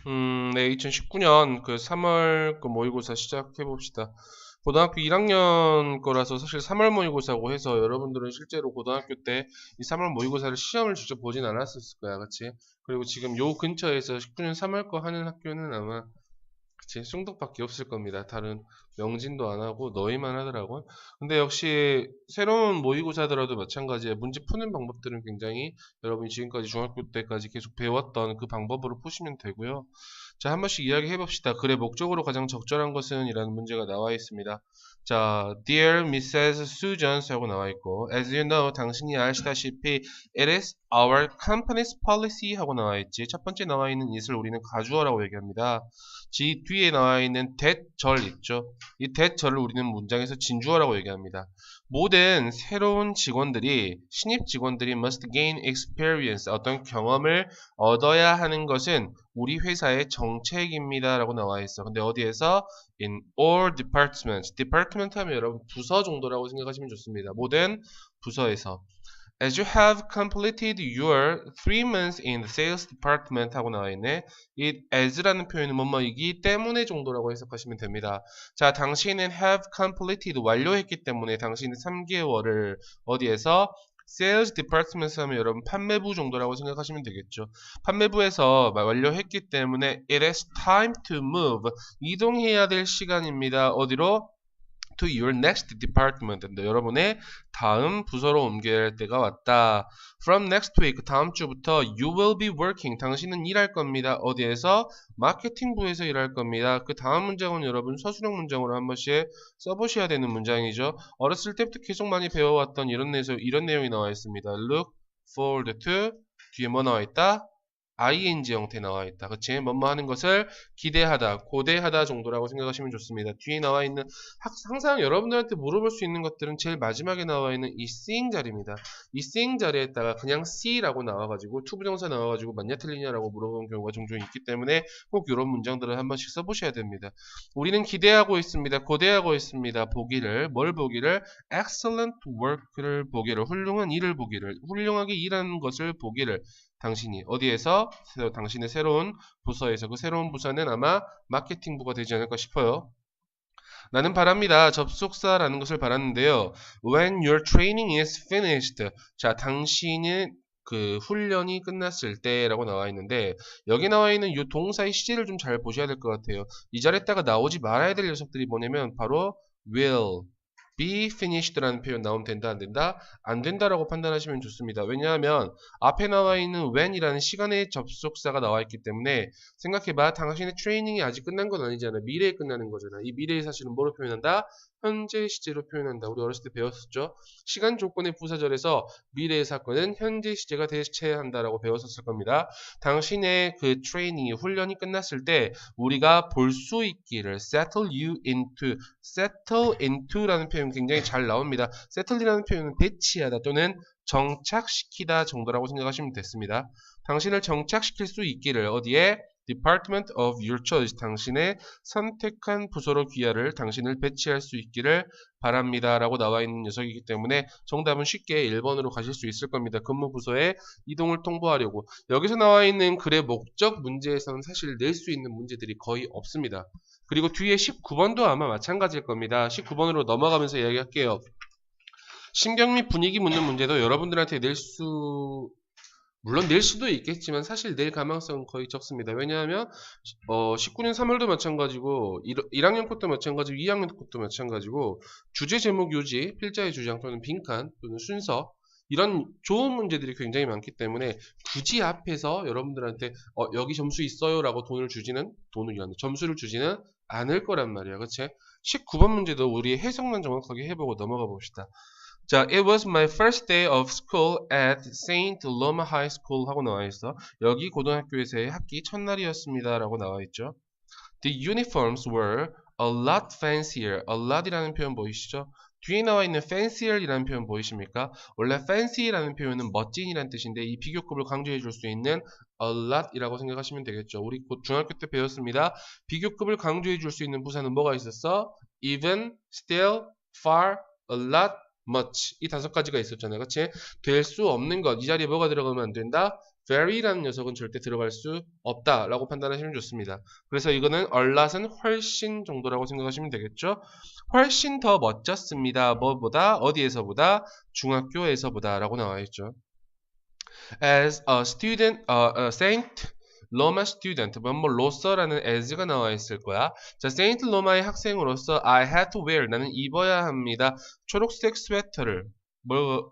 네, 2019년 그 3월 그 모의고사 시작해 봅시다. 고등학교 1학년 거라서 사실 3월 모의고사고 해서 여러분들은 실제로 고등학교 때 이 3월 모의고사를 시험을 직접 보진 않았을 거야, 그치? 그리고 지금 요 근처에서 19년 3월 거 하는 학교는 아마 그치, 숭덕밖에 없을 겁니다. 다른 명진도 안 하고 너희만 하더라고. 근데 역시 새로운 모의고사더라도 마찬가지에 문제 푸는 방법들은 굉장히 여러분이 지금까지 중학교 때까지 계속 배웠던 그 방법으로 푸시면 되고요. 자, 한 번씩 이야기해 봅시다. 글의 목적으로 가장 적절한 것은 이라는 문제가 나와 있습니다. 자, Dear Mrs. Susan 하고 나와 있고, As you know, 당신이 아시다시피, It is our company's policy 하고 나와 있지. 첫 번째 나와 있는 it을 우리는 가주어라고 얘기합니다. 뒤에 나와 있는 that절 있죠. 이 that절을 우리는 문장에서 진주어라고 얘기합니다. 모든 새로운 직원들이, 신입 직원들이 must gain experience, 어떤 경험을 얻어야 하는 것은 우리 회사의 정책입니다. 라고 나와 있어. 근데 어디에서? In all departments. department 하면 여러분 부서 정도라고 생각하시면 좋습니다. 모든 부서에서. As you have completed your 3 months in the sales department 하고 나와 있네. 이 as라는 표현은 뭐뭐이기 때문에 정도라고 해석하시면 됩니다. 자, 당신은 have completed 완료했기 때문에 당신은 3개월을 어디에서? Sales Department 하면 여러분 판매부 정도라고 생각하시면 되겠죠. 판매부에서 완료했기 때문에 it is time to move. 이동해야 될 시간입니다. 어디로? To your next department. 여러분의 다음 부서로 옮겨야 할 때가 왔다. From next week, 다음 주부터 you will be working. 당신은 일할 겁니다. 어디에서? 마케팅부에서 일할 겁니다. 그 다음 문장은 여러분 서술형 문장으로 한 번씩 써보셔야 되는 문장이죠. 어렸을 때부터 계속 많이 배워왔던 이런 내용이 나와 있습니다. Look forward to. 뒤에 뭐 나와 있다? ing 형태 나와 있다. 그치? 뭐뭐 하는 것을 기대하다, 고대하다 정도라고 생각하시면 좋습니다. 뒤에 나와 있는 항상 여러분들한테 물어볼 수 있는 것들은 제일 마지막에 나와 있는 이 seeing 자리입니다. 이 seeing 자리에다가 그냥 see라고 나와가지고 투부정사 나와가지고 맞냐 틀리냐라고 물어보는 경우가 종종 있기 때문에 꼭 이런 문장들을 한 번씩 써보셔야 됩니다. 우리는 기대하고 있습니다. 고대하고 있습니다. 보기를 뭘 보기를? excellent work를 보기를, 훌륭한 일을 보기를, 훌륭하게 일하는 것을 보기를 당신이 어디에서? 당신의 새로운 부서에서. 그 새로운 부서는 아마 마케팅부가 되지 않을까 싶어요. 나는 바랍니다. 접속사라는 것을 바랐는데요. When your training is finished. 자, 당신은 그 훈련이 끝났을 때라고 나와 있는데 여기 나와 있는 이 동사의 시제를 좀 잘 보셔야 될 것 같아요. 이 자리에다가 나오지 말아야 될 녀석들이 뭐냐면 바로 will, be finished라는 표현 나오면 된다 안 된다? 안 된다라고 판단하시면 좋습니다. 왜냐하면 앞에 나와 있는 when이라는 시간의 접속사가 나와 있기 때문에 생각해봐. 당신의 트레이닝이 아직 끝난 건 아니잖아. 미래에 끝나는 거잖아. 이 미래의 사실은 뭐로 표현한다? 현재 시제로 표현한다. 우리 어렸을 때 배웠었죠. 시간 조건의 부사절에서 미래의 사건은 현재 시제가 대체한다라고 배웠었을 겁니다. 당신의 그 트레이닝이 훈련이 끝났을 때 우리가 볼 수 있기를 settle you into, settle into라는 표현 굉장히 잘 나옵니다. settle이라는 표현은 배치하다 또는 정착시키다 정도라고 생각하시면 됐습니다. 당신을 정착시킬 수 있기를 어디에? Department of your choice. 당신의 선택한 부서로 귀하를 당신을 배치할 수 있기를 바랍니다. 라고 나와 있는 녀석이기 때문에 정답은 쉽게 1번으로 가실 수 있을 겁니다. 근무 부서에 이동을 통보하려고. 여기서 나와 있는 글의 목적 문제에서는 사실 낼 수 있는 문제들이 거의 없습니다. 그리고 뒤에 19번도 아마 마찬가지일 겁니다. 19번으로 넘어가면서 이야기할게요. 심경 및 분위기 묻는 문제도 여러분들한테 물론 낼 수도 있겠지만 사실 낼 가능성은 거의 적습니다. 왜냐하면 19년 3월도 마찬가지고 1학년 것도 마찬가지고 2학년 것도 마찬가지고 주제 제목 요지, 필자의 주장 또는 빈칸 또는 순서 이런 좋은 문제들이 굉장히 많기 때문에 굳이 앞에서 여러분들한테 여기 점수 있어요 라고 점수를 주지는 않을 거란 말이야. 그치? 19번 문제도 우리 해석만 정확하게 해보고 넘어가 봅시다. 자, it was my first day of school at Saint Loma High School 하고 나와 있어. 여기 고등학교에서의 학기 첫날이었습니다. 라고 나와 있죠. The uniforms were a lot fancier. a lot이라는 표현 보이시죠? 뒤에 나와 있는 fancier이라는 표현 보이십니까? 원래 fancy라는 표현은 멋진이라는 뜻인데 이 비교급을 강조해 줄 수 있는 a lot이라고 생각하시면 되겠죠. 우리 중학교 때 배웠습니다. 비교급을 강조해 줄 수 있는 부사는 뭐가 있었어? even, still, far, a lot, much 이 5가지가 있었잖아요. 그치? 될 수 없는 것. 이 자리에 뭐가 들어가면 안 된다? very라는 녀석은 절대 들어갈 수 없다 라고 판단하시면 좋습니다. 그래서 이거는 a lot은 훨씬 정도라고 생각하시면 되겠죠. 훨씬 더 멋졌습니다. 뭐보다? 어디에서보다? 중학교에서보다 라고 나와있죠. As a student, a Saint Roma student, 뭐로서라는 as가 나와 있을 거야. 자, 세인트 로마의 학생으로서 I had to wear, 나는 입어야 합니다. 초록색 스웨터를 뭘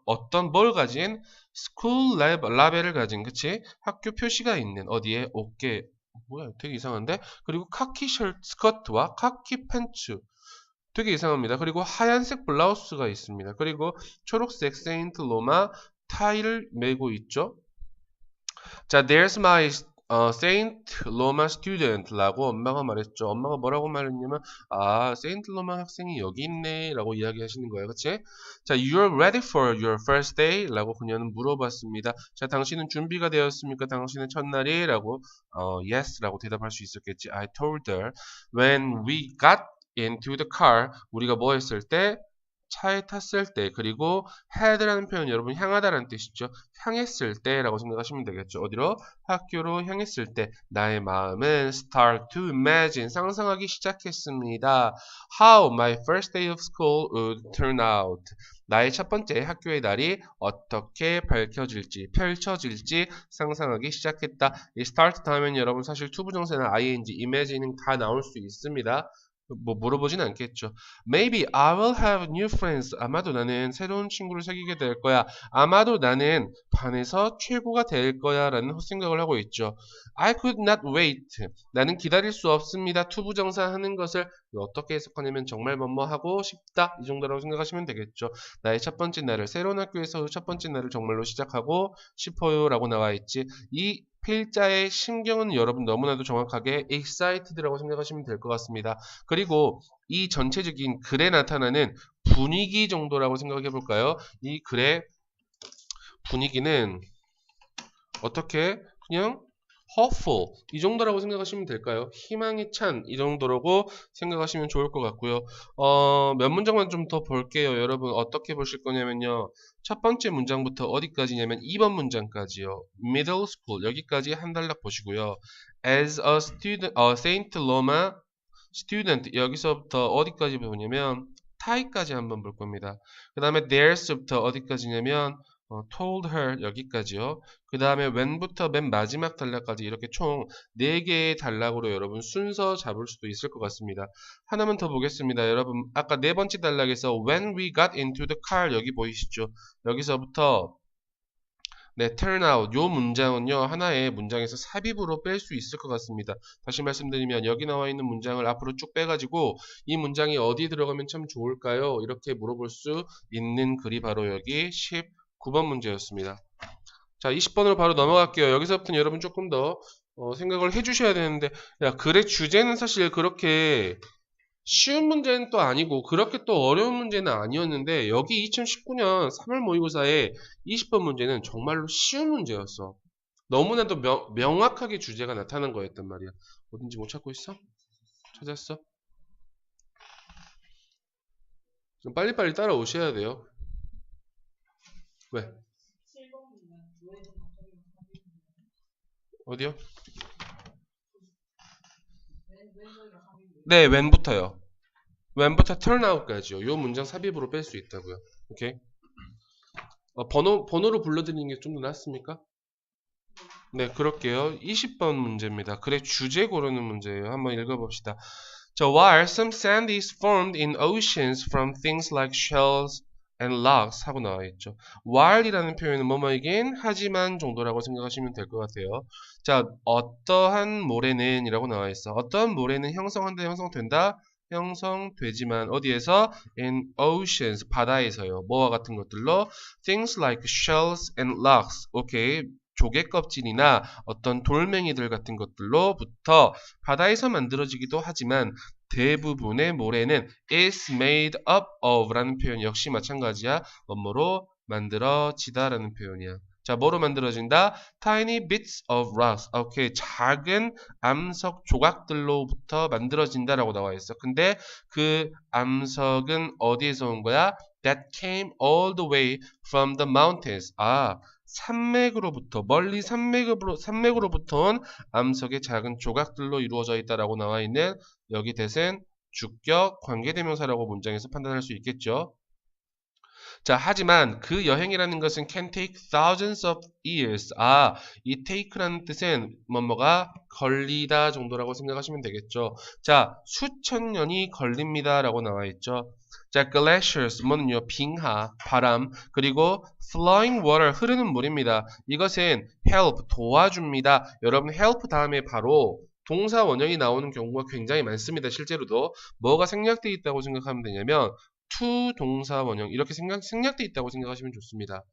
가진? school 라벨을 가진, 그치? 학교 표시가 있는 어디에? 어깨. 뭐야, 되게 이상한데? 그리고 카키 스커트와 카키 팬츠. 되게 이상합니다. 그리고 하얀색 블라우스가 있습니다. 그리고 초록색 세인트 로마 타이를 메고 있죠. 자, there's my Saint Roma student 라고 엄마가 말했죠. 엄마가 뭐라고 말했냐면 Saint Roma 학생이 여기 있네 라고 이야기하시는 거예요. 그치? 자, you're ready for your first day? 라고 그녀는 물어봤습니다. 자, 당신은 준비가 되었습니까? 당신의 첫날이? 라고 yes 라고 대답할 수 있었겠지. I told her when we got into the car, 우리가 뭐 했을 때? 차에 탔을 때. 그리고 head라는 표현 여러분 향하다라는 뜻이죠. 향했을 때라고 생각하시면 되겠죠. 어디로? 학교로 향했을 때 나의 마음은 start to imagine 상상하기 시작했습니다. How my first day of school would turn out. 나의 첫 번째 학교의 날이 어떻게 펼쳐질지 상상하기 시작했다. 이 start 다음엔 여러분 사실 투부정사나 ing, imagine은 다 나올 수 있습니다. 뭐 물어보진 않겠죠. Maybe I will have new friends. 아마도 나는 새로운 친구를 사귀게 될 거야. 아마도 나는 반에서 최고가 될 거야 라는 생각을 하고 있죠. I could not wait. 나는 기다릴 수 없습니다. 투부정사 하는 것을 어떻게 해석하냐면 정말 뭐뭐 하고 싶다 이 정도라고 생각하시면 되겠죠. 나의 첫 번째 날을 새로운 학교에서 첫 번째 날을 정말로 시작하고 싶어요 라고 나와 있지. 이 필자의 심경은 여러분 너무나도 정확하게 excited라고 생각하시면 될 것 같습니다. 그리고 이 전체적인 글에 나타나는 분위기 정도라고 생각해 볼까요? 이 글의 분위기는 어떻게? 그냥 hopeful 이 정도라고 생각하시면 될까요? 희망이 찬 이 정도라고 생각하시면 좋을 것 같고요. 몇 문장만 좀 더 볼게요. 여러분 어떻게 보실 거냐면요. 첫 번째 문장부터 어디까지냐면 2번 문장까지요. middle school 여기까지 한 단락 보시고요. as a student, Saint Roma student 여기서부터 어디까지 보냐면 tie까지 한번 볼 겁니다. 그 다음에 there's부터 어디까지냐면 told her 여기까지요. 그 다음에 when부터 맨 마지막 단락까지 이렇게 총 4개의 단락으로 여러분 순서 잡을 수도 있을 것 같습니다. 하나만 더 보겠습니다. 여러분 아까 4번째 단락에서 when we got into the car 여기 보이시죠? 여기서부터 네, turn out 요 문장은요 하나의 문장에서 삽입으로 뺄 수 있을 것 같습니다. 다시 말씀드리면 여기 나와 있는 문장을 앞으로 쭉 빼가지고 이 문장이 어디 들어가면 참 좋을까요? 이렇게 물어볼 수 있는 글이 바로 여기 19번 문제였습니다. 자, 20번으로 바로 넘어갈게요. 여기서부터는 여러분 조금 더 생각을 해주셔야 되는데 야, 글의 주제는 사실 그렇게 쉬운 문제는 또 아니고 그렇게 또 어려운 문제는 아니었는데 여기 2019년 3월 모의고사의 20번 문제는 정말로 쉬운 문제였어. 너무나도 명확하게 주제가 나타난 거였단 말이야. 어딘지 못 찾고 있어? 찾았어? 좀 빨리빨리 따라오셔야 돼요. 왜? 어디요? 네, when부터요. when부터 turn out까지요. 요 문장 삽입으로 뺄 수 있다고요. 오케이? 번호로 불러드리는 게 좀 더 낫습니까? 네, 그럴게요. 20번 문제입니다. 글의 주제 고르는 문제예요. 한번 읽어봅시다. 자, while some sand is formed in oceans from things like shells and rocks 하고 나와 있죠. while이라는 표현은 뭐뭐이긴 하지만 정도라고 생각하시면 될 것 같아요. 자, 어떠한 모래는 이라고 나와 있어. 어떠한 모래는 형성한다, 형성된다? 형성되지만 어디에서? in oceans, 바다에서요. 뭐와 같은 것들로? things like shells and rocks. 오케이. 조개 껍질이나 어떤 돌멩이들 같은 것들로부터 바다에서 만들어지기도 하지만 대부분의 모래는 is made up of 라는 표현 역시 마찬가지야. 뭐뭐로 만들어지다 라는 표현이야. 자, 뭐로 만들어진다? tiny bits of rocks. 오케이. 작은 암석 조각들로부터 만들어진다 라고 나와 있어. 근데 그 암석은 어디에서 온 거야? that came all the way from the mountains. 산맥으로부터 멀리 산맥으로부터 온 암석의 작은 조각들로 이루어져 있다라고 나와 있는 여기 that은 주격 관계대명사라고 문장에서 판단할 수 있겠죠. 자, 하지만 그 여행이라는 것은 can take thousands of years. 이 take라는 뜻은 뭐뭐가 걸리다 정도라고 생각하시면 되겠죠. 자, 수천 년이 걸립니다 라고 나와 있죠. 자, glaciers, 뭐는요, 빙하, 바람, 그리고 flowing water, 흐르는 물입니다. 이것은 help, 도와줍니다. 여러분, help 다음에 바로 동사 원형이 나오는 경우가 굉장히 많습니다. 실제로도. 뭐가 생략되어 있다고 생각하면 되냐면 to 동사 원형 이렇게 생략되어 있다고 생각하시면 좋습니다.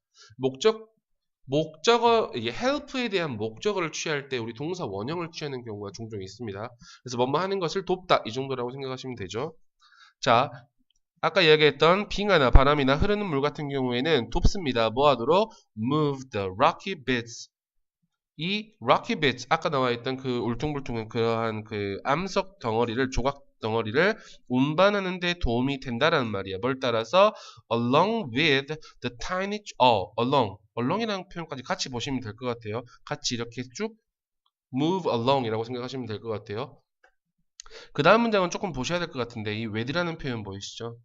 목적어 이게 help에 대한 목적어를 취할 때 우리 동사 원형을 취하는 경우가 종종 있습니다. 그래서 뭐뭐 하는 것을 돕다 이 정도라고 생각하시면 되죠. 자, 아까 이야기했던 빙하나 바람이나 흐르는 물 같은 경우에는 돕습니다. 뭐 하도록? Move the rocky bits. 이 rocky bits 아까 나와 있던 그 울퉁불퉁한 그러한 그 암석 덩어리를 조각 덩어리를 운반하는 데 도움이 된다라는 말이야. 뭘 따라서 along with the tiny along이라는 표현까지 같이 보시면 될 것 같아요. 같이 이렇게 쭉 move along이라고 생각하시면 될 것 같아요. 그 다음 문장은 조금 보셔야 될 것 같은데 이 with라는 표현 보이시죠?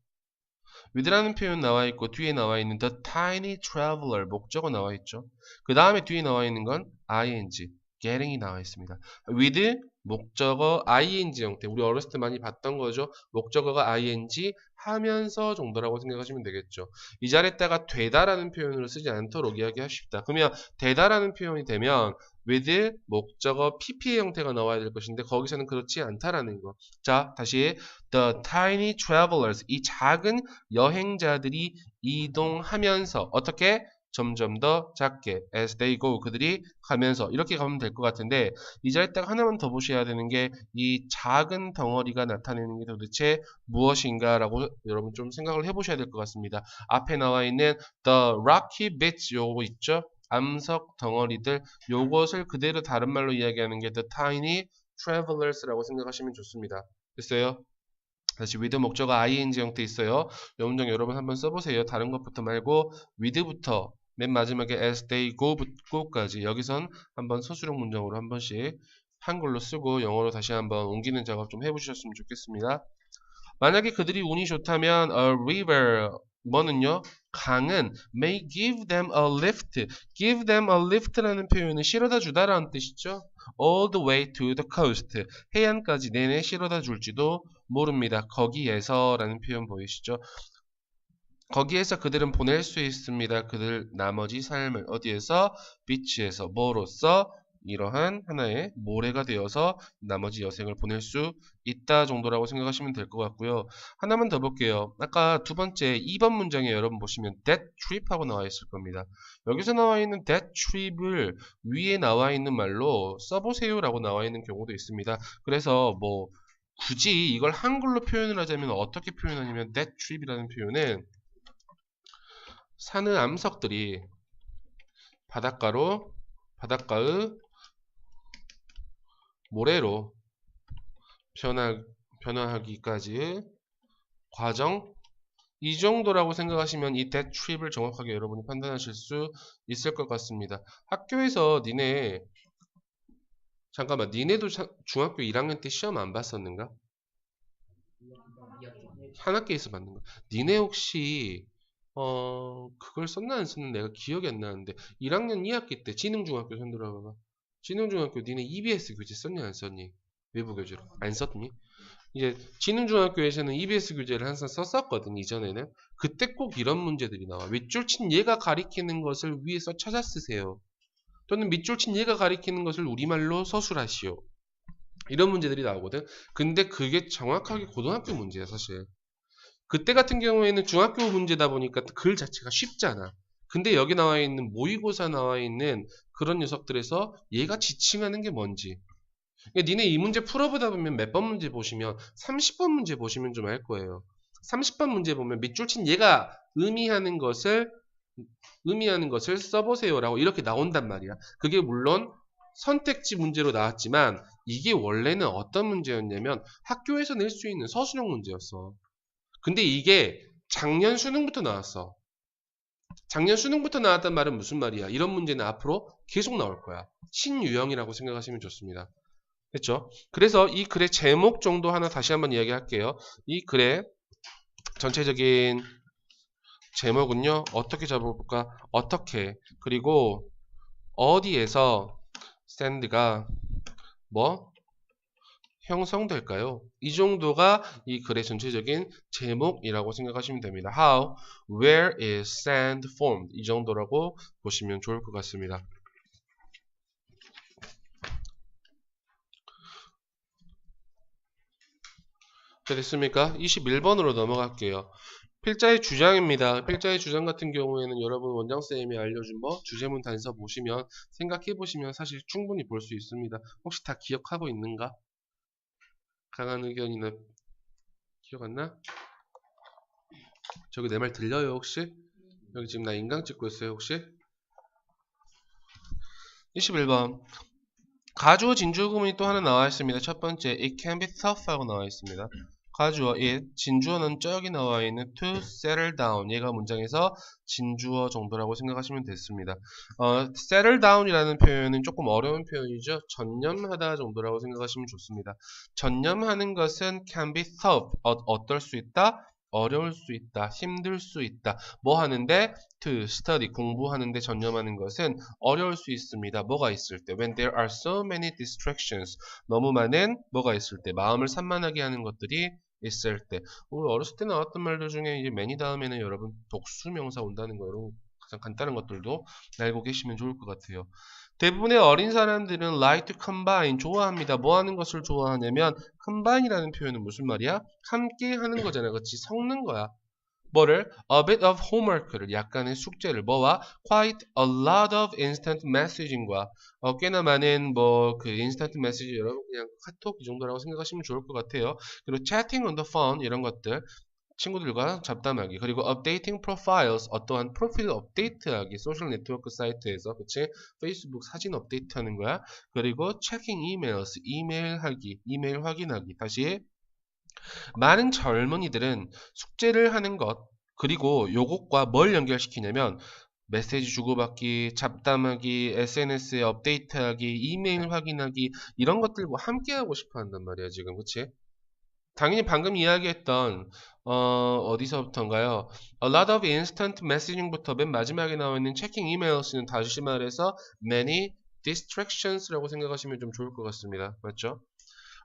with라는 표현 나와 있고 뒤에 나와 있는 the tiny traveler 목적어 나와 있죠. 그 다음에 뒤에 나와 있는 건 ing, getting이 나와 있습니다. with 목적어 ing 형태 우리 어렸을 때 많이 봤던 거죠. 목적어가 ing 하면서 정도라고 생각하시면 되겠죠. 이 자리에다가 되다라는 표현으로 쓰지 않도록 이야기하십시다. 그러면 되다라는 표현이 되면 with 목적어 pp 형태가 나와야 될 것인데 거기서는 그렇지 않다라는 거. 자, 다시 the tiny travelers 이 작은 여행자들이 이동하면서 어떻게? 점점 더 작게 as they go 그들이 가면서 이렇게 가면 될 것 같은데 이 자리에다가 하나만 더 보셔야 되는 게 이 작은 덩어리가 나타내는 게 도대체 무엇인가 라고 여러분 좀 생각을 해보셔야 될 것 같습니다. 앞에 나와 있는 the rocky bits 요거 있죠? 암석 덩어리들 요것을 그대로 다른 말로 이야기하는 게 the tiny travelers 라고 생각하시면 좋습니다. 됐어요? 다시 with 목적어 ing 형태 있어요. 이 문장 여러분 한번 써보세요. 다른 것부터 말고 with부터 맨 마지막에 as they go까지 여기선 한번 서술형 문장으로 한 번씩 한글로 쓰고 영어로 다시 한번 옮기는 작업 좀 해보셨으면 좋겠습니다. 만약에 그들이 운이 좋다면 a river 뭐는요? 강은 may give them a lift. give them a lift라는 표현은 실어다 주다라는 뜻이죠. all the way to the coast. 해안까지 내내 실어다 줄지도 모릅니다. 거기에서 라는 표현 보이시죠? 거기에서 그들은 보낼 수 있습니다. 그들 나머지 삶을 어디에서? 비치에서 뭐로써? 이러한 하나의 모래가 되어서 나머지 여생을 보낼 수 있다 정도라고 생각하시면 될 것 같고요. 하나만 더 볼게요. 아까 두 번째 2번 문장에 여러분 보시면 that trip 하고 나와 있을 겁니다. 여기서 나와 있는 that trip을 위에 나와 있는 말로 써보세요 라고 나와 있는 경우도 있습니다. 그래서 뭐 굳이 이걸 한글로 표현을 하자면 어떻게 표현하냐면 that trip이라는 표현은 산의 암석들이 바닷가의 모래로 변화하기까지 과정 이 정도라고 생각하시면 이 that trip을 정확하게 여러분이 판단하실 수 있을 것 같습니다. 학교에서 니네도 중학교 1학년 때 시험 안 봤었는가? 한 학기에서 봤는 거. 니네 혹시 그걸 썼나 안 썼나 내가 기억이 안 나는데 1학년 2학기 때 지능중학교 손 들어봐봐. 지능중학교 니네 EBS 교재 썼니 안 썼니? 외부 교재로 안 썼니? 이제 지능중학교에서는 EBS 교재를 항상 썼었거든 이전에는. 그때 꼭 이런 문제들이 나와. 밑줄 친 얘가 가리키는 것을 위에서 찾아 쓰세요. 또는 밑줄 친 얘가 가리키는 것을 우리말로 서술하시오. 이런 문제들이 나오거든. 근데 그게 정확하게 고등학교 문제야 사실. 그때 같은 경우에는 중학교 문제다 보니까 글 자체가 쉽잖아. 근데 여기 나와 있는 모의고사 나와 있는 그런 녀석들에서 얘가 지칭하는 게 뭔지. 그러니까 니네 이 문제 풀어보다 보면 몇 번 문제 보시면 30번 문제 보시면 좀 알 거예요. 30번 문제 보면 밑줄 친 얘가 의미하는 것을 써보세요라고 이렇게 나온단 말이야. 그게 물론 선택지 문제로 나왔지만 이게 원래는 어떤 문제였냐면 학교에서 낼 수 있는 서술형 문제였어. 근데 이게 작년 수능부터 나왔어. 작년 수능부터 나왔단 말은 무슨 말이야? 이런 문제는 앞으로 계속 나올 거야. 신유형이라고 생각하시면 좋습니다. 됐죠? 그래서 이 글의 제목 정도 하나 다시 한번 이야기할게요. 이 글의 전체적인 제목은요. 어떻게 잡아볼까? 어떻게 그리고 어디에서 샌드가 뭐 형성될까요? 이 정도가 이 글의 전체적인 제목이라고 생각하시면 됩니다. How, where is sand formed? 이 정도라고 보시면 좋을 것 같습니다. 자, 됐습니까? 21번으로 넘어갈게요. 필자의 주장입니다. 필자의 주장 같은 경우에는 여러분 원장쌤이 알려준 주제문 단서 보시면 생각해 보시면 사실 충분히 볼 수 있습니다. 혹시 다 기억하고 있는가? 강한 의견이나 기억 안 나? 저기 내 말 들려요 혹시? 여기 지금 나 인강 찍고 있어요 혹시? 21번 가주어 진주어 구문이 또 하나 나와 있습니다. 첫 번째 it can be tough 하고 나와 있습니다. 가주어 it, 진주어는 저기 나와 있는 to settle down. 얘가 문장에서 진주어 정도라고 생각하시면 됐습니다. settle down이라는 표현은 조금 어려운 표현이죠. 전념하다 정도라고 생각하시면 좋습니다. 전념하는 것은 can be tough. 어떨 수 있다? 어려울 수 있다. 힘들 수 있다. 뭐 하는데? to study. 공부하는데 전념하는 것은 어려울 수 있습니다. 뭐가 있을 때? When there are so many distractions. 너무 많은 뭐가 있을 때? 마음을 산만하게 하는 것들이 있을 때. 우리 어렸을 때 나왔던 말들 중에 이제 many 다음에는 여러분 독수명사 온다는 거 이런 가장 간단한 것들도 알고 계시면 좋을 것 같아요. 대부분의 어린 사람들은 like to combine 좋아합니다. 뭐 하는 것을 좋아하냐면 combine이라는 표현은 무슨 말이야? 함께 하는 거잖아. 그렇지? 섞는 거야. 뭐를? A bit of homework를 약간의 숙제를 뭐와? Quite a lot of instant messaging과 꽤나 많은 그 instant message 여러분 그냥 카톡 이 정도라고 생각하시면 좋을 것 같아요. 그리고 chatting on the phone 이런 것들 친구들과 잡담하기 그리고 updating profiles 어떠한 프로필 업데이트하기 소셜 네트워크 사이트에서 그치 페이스북 사진 업데이트하는 거야. 그리고 checking emails 이메일 하기 이메일 확인하기 다시 많은 젊은이들은 숙제를 하는 것 그리고 요것과 뭘 연결시키냐면 메시지 주고받기, 잡담하기, SNS에 업데이트하기, 이메일 확인하기 이런 것들과 함께 하고 싶어 한단 말이야 지금 그치? 당연히 방금 이야기했던 어디서부터인가요? A lot of instant messaging부터 맨 마지막에 나와 있는 checking emails는 다시 말해서 many distractions라고 생각하시면 좀 좋을 것 같습니다. 맞죠?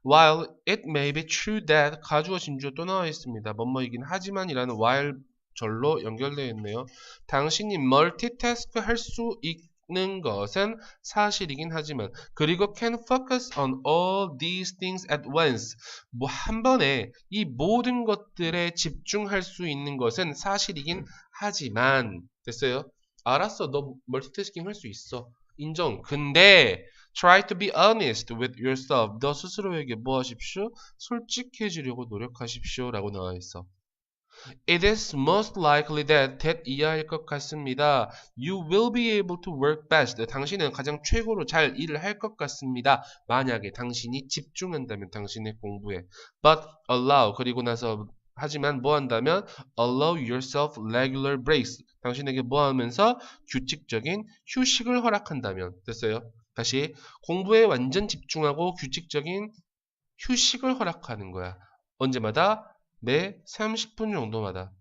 While it may be true that 가주어 진주어 또 나와 있습니다. 뭐뭐이긴 하지만이라는 while 절로 연결되어 있네요. 당신이 멀티태스크 할 수 있는 것은 사실이긴 하지만 그리고 can focus on all these things at once 뭐 한 번에 이 모든 것들에 집중할 수 있는 것은 사실이긴 하지만 됐어요? 알았어 너 멀티태스킹 할 수 있어 인정 근데 Try to be honest with yourself. 너 스스로에게 뭐 하십시오? 솔직해지려고 노력하십시오. 라고 나와 있어. It is most likely that 이하일 것 같습니다. You will be able to work best. 당신은 가장 최고로 잘 일을 할 것 같습니다. 만약에 당신이 집중한다면 당신의 공부에. But allow. 그리고 나서 하지만 뭐 한다면 allow yourself regular breaks. 당신에게 뭐 하면서 규칙적인 휴식을 허락한다면. 됐어요? 다시 공부에 완전 집중하고 규칙적인 휴식을 허락하는 거야. 언제마다? 매 30분 정도마다.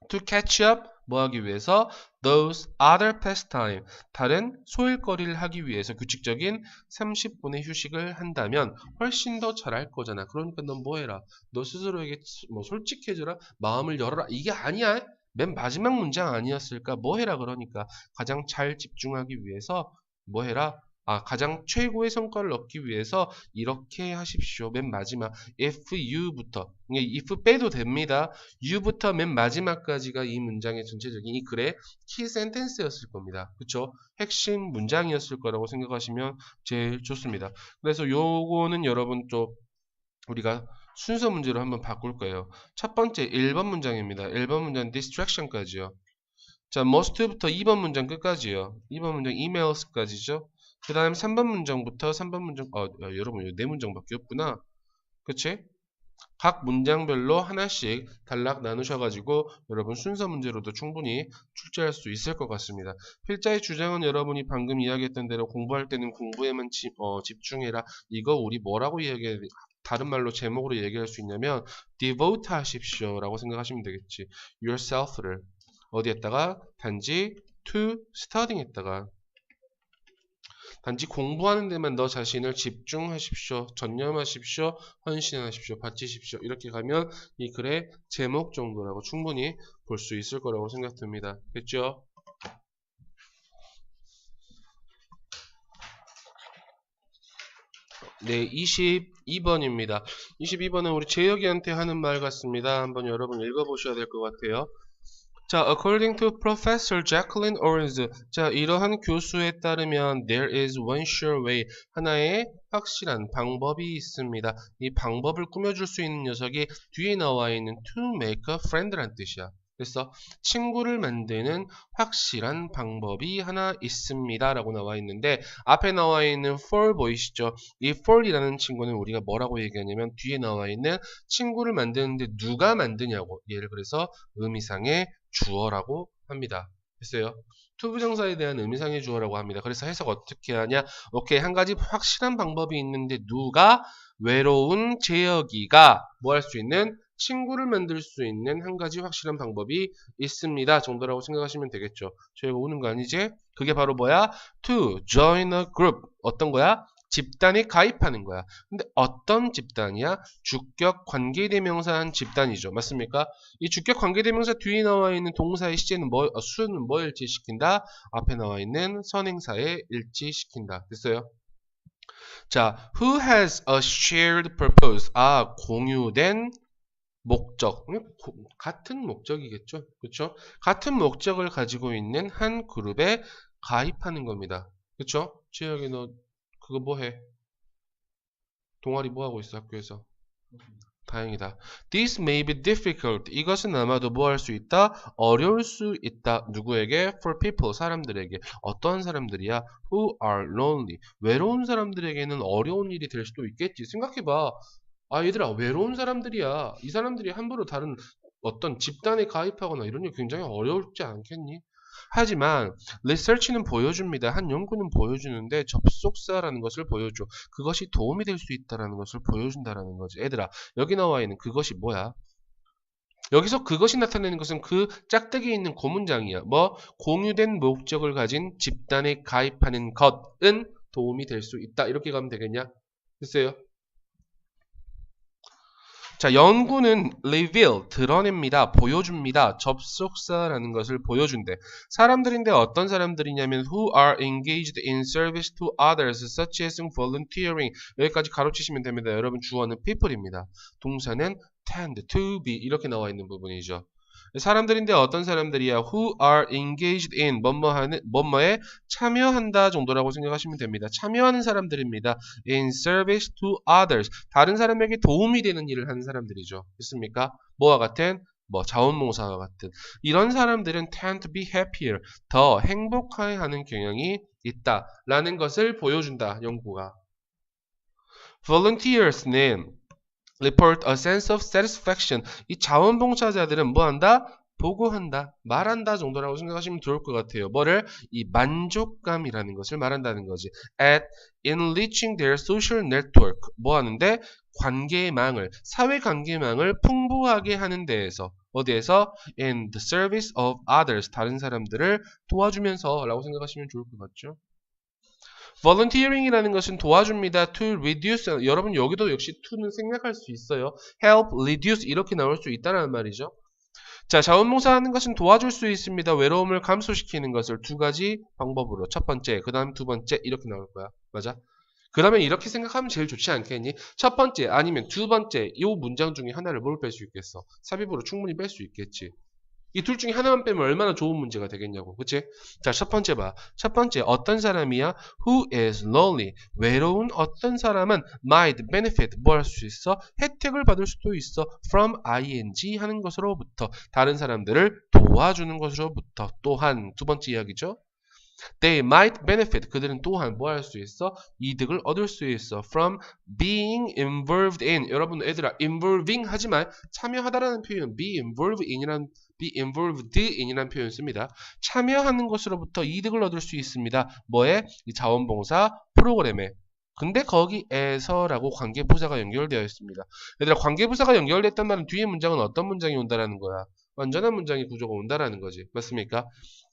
To catch up 뭐 하기 위해서? Those other pastime 다른 소일거리를 하기 위해서 규칙적인 30분의 휴식을 한다면 훨씬 더 잘할 거잖아. 그러니까 넌 뭐 해라? 너 스스로에게 뭐 솔직해져라? 마음을 열어라? 이게 아니야? 맨 마지막 문장 아니었을까? 뭐 해라 그러니까 가장 잘 집중하기 위해서 뭐 해라? 가장 최고의 성과를 얻기 위해서 이렇게 하십시오. 맨 마지막 if you부터 if 빼도 됩니다. you부터 맨 마지막까지가 이 문장의 전체적인 이 글의 키 센텐스였을 겁니다. 그쵸? 핵심 문장이었을 거라고 생각하시면 제일 좋습니다. 그래서 요거는 여러분 좀 우리가 순서 문제로 한번 바꿀 거예요. 첫 번째 1번 문장입니다. 1번 문장 distraction까지요. 자, most부터 2번 문장 끝까지요. 2번 문장 emails까지죠. 그 다음 3번 문장부터 3번 문장 여러분 네 문장밖에 없구나. 그치? 각 문장별로 하나씩 단락 나누셔가지고 여러분 순서 문제로도 충분히 출제할 수 있을 것 같습니다. 필자의 주장은 여러분이 방금 이야기했던 대로 공부할 때는 공부에만 집중해라. 이거 우리 뭐라고 이야기해? 다른 말로 제목으로 얘기할 수 있냐면 devote 하십시오 라고 생각하시면 되겠지. yourself를 어디에다가 단지 to studying 했다가 단지 공부하는 데만 너 자신을 집중하십시오. 전념하십시오. 헌신하십시오. 바치십시오. 이렇게 가면 이 글의 제목 정도라고 충분히 볼 수 있을 거라고 생각됩니다. 됐죠? 네, 22번입니다. 22번은 우리 재혁이한테 하는 말 같습니다. 한번 여러분 읽어보셔야 될 것 같아요. 자, according to Professor Jacqueline Owens, 자, 이러한 교수에 따르면 there is one sure way, 하나의 확실한 방법이 있습니다. 이 방법을 꾸며줄 수 있는 녀석이 뒤에 나와 있는 to make a friend란 뜻이야. 그래서 친구를 만드는 확실한 방법이 하나 있습니다 라고 나와 있는데 앞에 나와 있는 for 보이시죠? 이 for이라는 친구는 우리가 뭐라고 얘기하냐면 뒤에 나와 있는 친구를 만드는데 누가 만드냐고 얘를 그래서 의미상의 주어라고 합니다. 됐어요? 투부정사에 대한 의미상의 주어라고 합니다. 그래서 해석 어떻게 하냐? 오케이, 한 가지 확실한 방법이 있는데 누가 외로운 재혁이가 뭐 할 수 있는 친구를 만들 수 있는 한 가지 확실한 방법이 있습니다. 정도라고 생각하시면 되겠죠. 저희가 오는 거 아니지? 그게 바로 뭐야? To join a group. 어떤 거야? 집단에 가입하는 거야. 근데 어떤 집단이야? 주격 관계대명사한 집단이죠. 맞습니까? 이 주격 관계대명사 뒤에 나와 있는 동사의 시제는 수는 뭐 일치시킨다? 앞에 나와 있는 선행사에 일치시킨다. 됐어요? 자, who has a shared purpose? 아, 공유된 목적. 같은 목적이겠죠. 그렇죠? 같은 목적을 가지고 있는 한 그룹에 가입하는 겁니다. 그렇죠? 최혁이 너 그거 뭐 해? 동아리 뭐 하고 있어 학교에서? 다행이다. This may be difficult. 이것은 아마도 뭐 할 수 있다? 어려울 수 있다. 누구에게? For people. 사람들에게. 어떤 사람들이야? Who are lonely. 외로운 사람들에게는 어려운 일이 될 수도 있겠지. 생각해봐. 아 얘들아 외로운 사람들이야. 이 사람들이 함부로 다른 어떤 집단에 가입하거나 이런 일 굉장히 어렵지 않겠니? 하지만 리서치는 보여줍니다. 한 연구는 보여주는데 접속사라는 것을 보여줘. 그것이 도움이 될 수 있다는 것을 보여준다는 거지. 얘들아 여기 나와 있는 그것이 뭐야? 여기서 그것이 나타내는 것은 그 짝대기에 있는 고문장이야. 뭐 공유된 목적을 가진 집단에 가입하는 것은 도움이 될 수 있다. 이렇게 가면 되겠냐? 됐어요? 자, 연구는 reveal, 드러냅니다. 보여줍니다. 접속사라는 것을 보여준대. 사람들인데 어떤 사람들이냐면 who are engaged in service to others such as volunteering. 여기까지 가로치시면 됩니다. 여러분 주어는 people입니다. 동사는 tend to be 이렇게 나와 있는 부분이죠. 사람들인데 어떤 사람들이야? Who are engaged in 뭐뭐에 참여한다 정도라고 생각하시면 됩니다. 참여하는 사람들입니다. In service to others. 다른 사람에게 도움이 되는 일을 하는 사람들이죠. 있습니까? 뭐와 같은? 뭐 자원봉사와 같은. 이런 사람들은 tend to be happier. 더 행복해하는 경향이 있다라는 것을 보여준다. 연구가. Volunteers는 report a sense of satisfaction. 이 자원봉사자들은 뭐한다? 보고한다, 말한다 정도라고 생각하시면 좋을 것 같아요. 뭐를? 이 만족감이라는 것을 말한다는 거지. At enriching their social network. 뭐 하는데? 관계망을, 사회관계망을 풍부하게 하는 데에서. 어디에서? In the service of others. 다른 사람들을 도와주면서 라고 생각하시면 좋을 것 같죠. volunteering이라는 것은 도와줍니다. to reduce. 여러분 여기도 역시 to는 생략할 수 있어요. help, reduce 이렇게 나올 수 있다는 말이죠. 자, 자원봉사하는 것은 도와줄 수 있습니다. 외로움을 감소시키는 것을 두 가지 방법으로. 첫 번째, 그 다음 두 번째 이렇게 나올 거야. 맞아? 그러면 이렇게 생각하면 제일 좋지 않겠니? 첫 번째 아니면 두 번째 이 문장 중에 하나를 뭘 뺄 수 있겠어? 삽입으로 충분히 뺄 수 있겠지. 이 둘 중에 하나만 빼면 얼마나 좋은 문제가 되겠냐고. 그치? 자, 첫 번째 봐. 첫 번째, 어떤 사람이야? Who is lonely? 외로운 어떤 사람은 might benefit. 뭐 할 수 있어? 혜택을 받을 수도 있어. From ing 하는 것으로부터. 다른 사람들을 도와주는 것으로부터. 또한, 두 번째 이야기죠. They might benefit. 그들은 또한 뭐 할 수 있어? 이득을 얻을 수 있어. From being involved in. 여러분 애들아 involving 하지만 참여하다라는 표현 be involved in이라는 표현 씁니다. 참여하는 것으로부터 이득을 얻을 수 있습니다. 뭐에? 이 자원봉사 프로그램에. 근데 거기에서라고 관계부사가 연결되어 있습니다. 얘들아 관계부사가 연결됐단 말은 뒤에 문장은 어떤 문장이 온다라는 거야? 완전한 문장의 구조가 온다라는 거지. 맞습니까?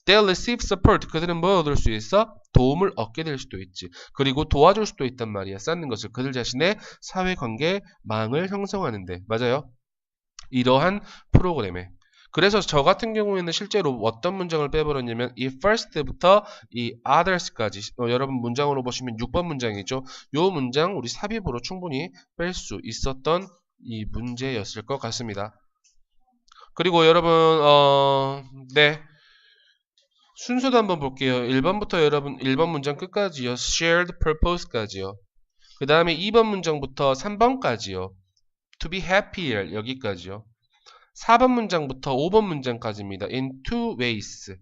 They'll receive support. 그들은 뭐 얻을 수 있어? 도움을 얻게 될 수도 있지. 그리고 도와줄 수도 있단 말이야. 쌓는 것을. 그들 자신의 사회관계망을 형성하는데. 맞아요? 이러한 프로그램에. 그래서 저 같은 경우에는 실제로 어떤 문장을 빼버렸냐면 이 first부터 이 others까지 여러분 문장으로 보시면 6번 문장이죠. 요 문장 우리 삽입으로 충분히 뺄 수 있었던 이 문제였을 것 같습니다. 그리고 여러분 네 순서도 한번 볼게요. 1번부터 여러분 1번 문장 끝까지요. shared purpose까지요. 그 다음에 2번 문장부터 3번까지요. to be happier 여기까지요. 4번 문장부터 5번 문장까지입니다. in two ways.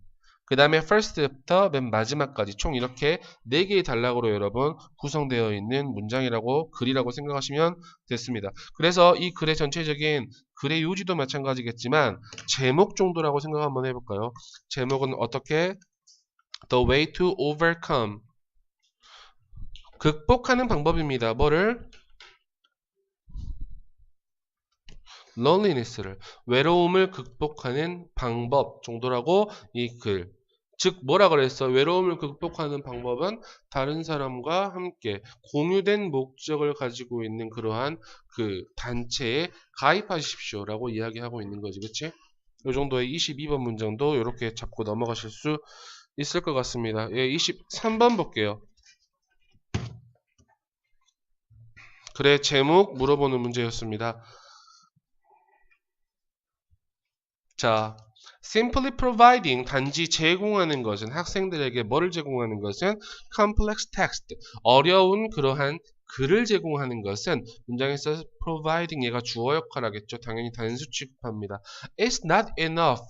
그 다음에 first부터 맨 마지막까지 총 이렇게 4개의 단락으로 여러분 구성되어 있는 문장이라고 글이라고 생각하시면 됐습니다. 그래서 이 글의 전체적인 글의 요지도 마찬가지겠지만 제목 정도라고 생각 한번 해볼까요? 제목은 어떻게? The way to overcome. 극복하는 방법입니다. 뭐를? loneliness를 외로움을 극복하는 방법 정도라고 이 글. 즉 뭐라 그랬어? 외로움을 극복하는 방법은 다른 사람과 함께 공유된 목적을 가지고 있는 그러한 그 단체에 가입하십시오라고 이야기하고 있는 거지. 그치? 이 정도의 22번 문장도 이렇게 잡고 넘어가실 수 있을 것 같습니다. 예, 23번 볼게요. 그래 제목 물어보는 문제였습니다. 자, simply providing 단지 제공하는 것은 학생들에게 뭐를 제공하는 것은 complex text 어려운 그러한 글을 제공하는 것은 문장에서 providing 얘가 주어 역할하겠죠. 당연히 단수 취급합니다. It's not enough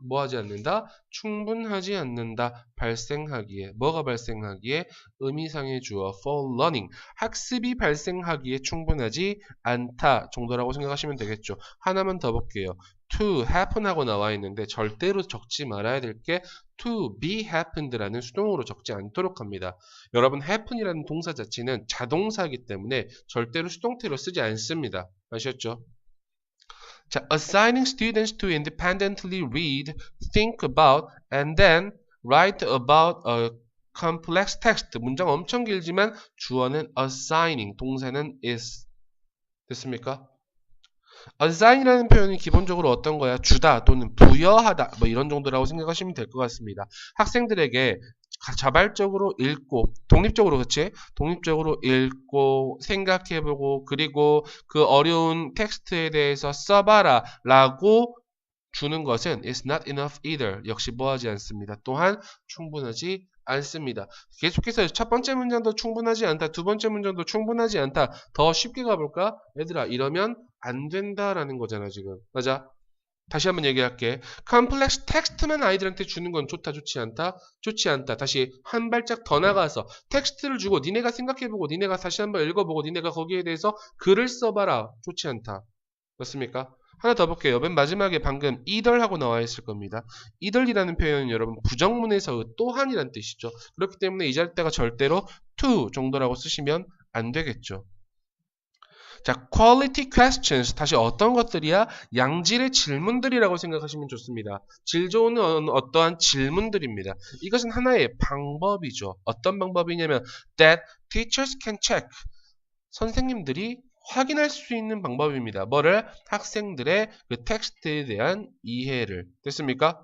뭐 하지 않는다? 충분하지 않는다. 발생하기에 뭐가 발생하기에 의미상의 주어 for learning 학습이 발생하기에 충분하지 않다 정도라고 생각하시면 되겠죠. 하나만 더 볼게요. to happen 하고 나와 있는데 절대로 적지 말아야 될 게 to be happened라는 수동으로 적지 않도록 합니다. 여러분 happen이라는 동사 자체는 자동사이기 때문에 절대로 수동태로 쓰지 않습니다. 아셨죠? 자, assigning students to independently read, think about, and then write about a complex text. 문장 엄청 길지만 주어는 assigning, 동사는 is. 됐습니까? assign이라는 표현이 기본적으로 어떤 거야? 주다 또는 부여하다 뭐 이런 정도라고 생각하시면 될 것 같습니다. 학생들에게 자발적으로 읽고 독립적으로 그치? 독립적으로 읽고 생각해보고 그리고 그 어려운 텍스트에 대해서 써봐라 라고 주는 것은 is not enough either. 역시 뭐하지 않습니다. 또한 충분하지 않습니다. 계속해서 첫 번째 문장도 충분하지 않다. 두 번째 문장도 충분하지 않다. 더 쉽게 가볼까? 얘들아 이러면 안 된다라는 거잖아 지금. 맞아? 다시 한번 얘기할게. 컴플렉스 텍스트만 아이들한테 주는 건 좋다 좋지 않다? 좋지 않다. 다시 한 발짝 더 나가서 텍스트를 주고 니네가 생각해보고 니네가 다시 한번 읽어보고 니네가 거기에 대해서 글을 써봐라. 좋지 않다. 맞습니까? 하나 더 볼게요. 맨 마지막에 방금 either 하고 나와 있을 겁니다. either이라는 표현은 여러분 부정문에서 또한이라는 뜻이죠. 그렇기 때문에 이 잘 때가 절대로 to 정도라고 쓰시면 안 되겠죠. 자, quality questions 다시 어떤 것들이야? 양질의 질문들이라고 생각하시면 좋습니다. 질 좋은 어떠한 질문들입니다. 이것은 하나의 방법이죠. 어떤 방법이냐면 that teachers can check 선생님들이 확인할 수 있는 방법입니다. 뭐를? 학생들의 그 텍스트에 대한 이해를. 됐습니까?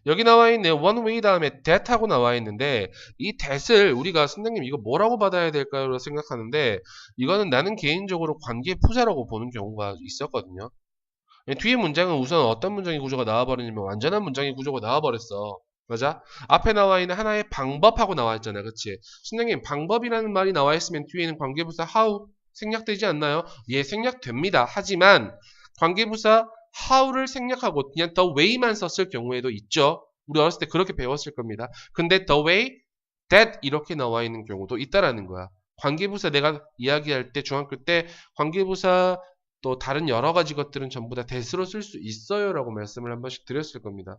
여기 나와 있는 one way 다음에 that 하고 나와 있는데 이 that을 우리가 선생님 이거 뭐라고 받아야 될까요? 생각하는데 이거는 나는 개인적으로 관계부사라고 보는 경우가 있었거든요. 뒤에 문장은 우선 어떤 문장의 구조가 나와버리냐면 완전한 문장의 구조가 나와버렸어. 맞아? 앞에 나와 있는 하나의 방법하고 나와 있잖아. 그치? 선생님 방법이라는 말이 나와 있으면 뒤에는 관계부사 how 생략되지 않나요? 예, 생략됩니다. 하지만 관계부사 how를 생략하고 그냥 the way만 썼을 경우에도 있죠. 우리 어렸을 때 그렇게 배웠을 겁니다. 근데 the way that 이렇게 나와 있는 경우도 있다라는 거야. 관계부사 내가 이야기할 때 중학교 때 관계부사 또 다른 여러 가지 것들은 전부 다 that으로 쓸 수 있어요 라고 말씀을 한 번씩 드렸을 겁니다.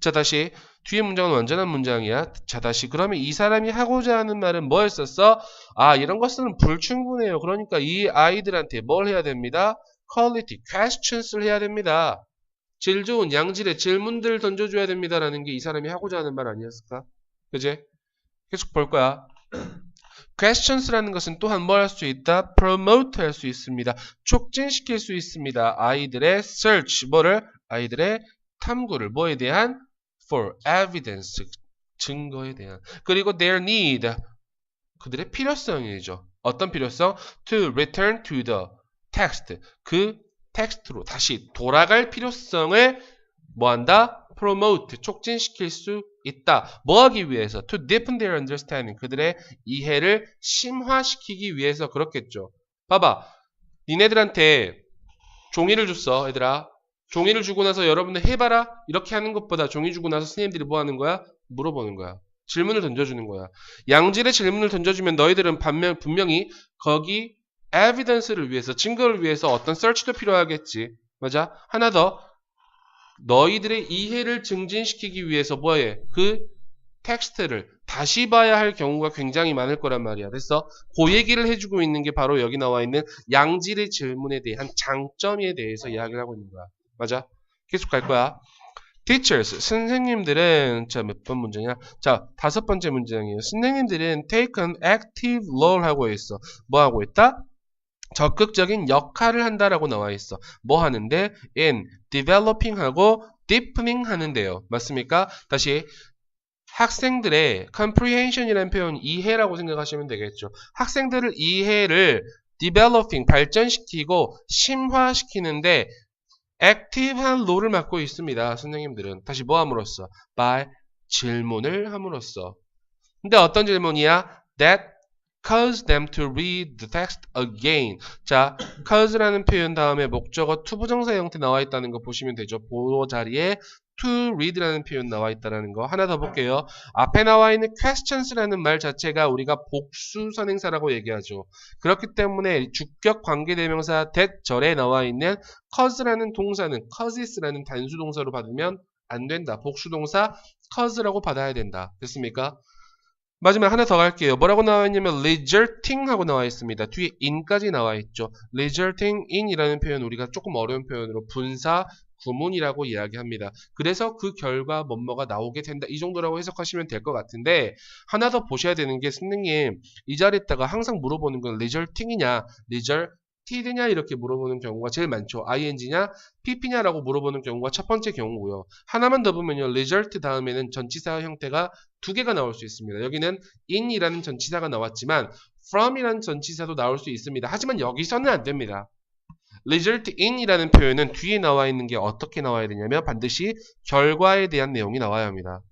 자 다시 뒤에 문장은 완전한 문장이야. 자 다시 그러면 이 사람이 하고자 하는 말은 뭐였었어? 아 이런 것은 불충분해요. 그러니까 이 아이들한테 뭘 해야 됩니다? quality questions를 해야 됩니다. 질 좋은 양질의 질문들을 던져줘야 됩니다 라는 게 이 사람이 하고자 하는 말 아니었을까? 그지? 계속 볼 거야. questions라는 것은 또한 뭘 할 수 있다? promote 할 수 있습니다. 촉진시킬 수 있습니다. 아이들의 search, 뭐를? 아이들의 탐구를, 뭐에 대한? for evidence, 증거에 대한. 그리고 their need, 그들의 필요성이죠. 어떤 필요성? to return to the text, 그 텍스트로 다시 돌아갈 필요성을 뭐한다? promote, 촉진시킬 수 있다. 뭐하기 위해서? to deepen their understanding, 그들의 이해를 심화시키기 위해서 그렇겠죠. 봐봐. 니네들한테 종이를 줬어, 얘들아. 종이를 주고 나서 여러분들 해봐라. 이렇게 하는 것보다 종이 주고 나서 선생님들이 뭐 하는 거야? 물어보는 거야. 질문을 던져주는 거야. 양질의 질문을 던져주면 너희들은 분명히 거기 evidence를 위해서, 증거를 위해서 어떤 search도 필요하겠지. 맞아? 하나 더. 너희들의 이해를 증진시키기 위해서 뭐해? 그 텍스트를 다시 봐야 할 경우가 굉장히 많을 거란 말이야. 그래서 그 얘기를 해주고 있는 게 바로 여기 나와 있는 양질의 질문에 대한 장점에 대해서 이야기를 하고 있는 거야. 맞아? 계속 갈 거야. Teachers, 선생님들은 자 몇 번 문장이야? 자 5번째 문장이에요. 선생님들은 take an active role 하고 있어. 뭐 하고 있다? 적극적인 역할을 한다라고 나와 있어. 뭐 하는데? in developing 하고 deepening 하는데요. 맞습니까? 다시 학생들의 comprehension이라는 표현 이해라고 생각하시면 되겠죠. 학생들을 이해를 developing 발전시키고 심화시키는데 액티브한 롤을 맡고 있습니다. 선생님들은 다시 뭐 함으로써? by 질문을 함으로써. 근데 어떤 질문이야? that cause them to read the text again. 자, cause라는 표현 다음에 목적어 투부정사 형태 나와 있다는 거 보시면 되죠. 보호 자리에 to read라는 표현 나와 있다는 거. 하나 더 볼게요. 앞에 나와 있는 questions라는 말 자체가 우리가 복수 선행사라고 얘기하죠. 그렇기 때문에 주격 관계대명사 that 절에 나와 있는 cause라는 동사는 causes라는 단수 동사로 받으면 안 된다. 복수 동사 cause라고 받아야 된다. 됐습니까? 마지막 하나 더 갈게요. 뭐라고 나와 있냐면 resulting 하고 나와 있습니다. 뒤에 in까지 나와 있죠. resulting in이라는 표현 우리가 조금 어려운 표현으로 분사 구문이라고 이야기합니다. 그래서 그 결과 뭐뭐가 나오게 된다. 이 정도라고 해석하시면 될 것 같은데 하나 더 보셔야 되는 게 선생님 이 자리에다가 항상 물어보는 건 resulting이냐 resulted냐 이렇게 물어보는 경우가 제일 많죠. ing냐 pp냐라고 물어보는 경우가 첫 번째 경우고요. 하나만 더 보면요. result 다음에는 전치사 형태가 두 개가 나올 수 있습니다. 여기는 in이라는 전치사가 나왔지만 from이라는 전치사도 나올 수 있습니다. 하지만 여기서는 안 됩니다. result in이라는 표현은 뒤에 나와 있는 게 어떻게 나와야 되냐면 반드시 결과에 대한 내용이 나와야 합니다.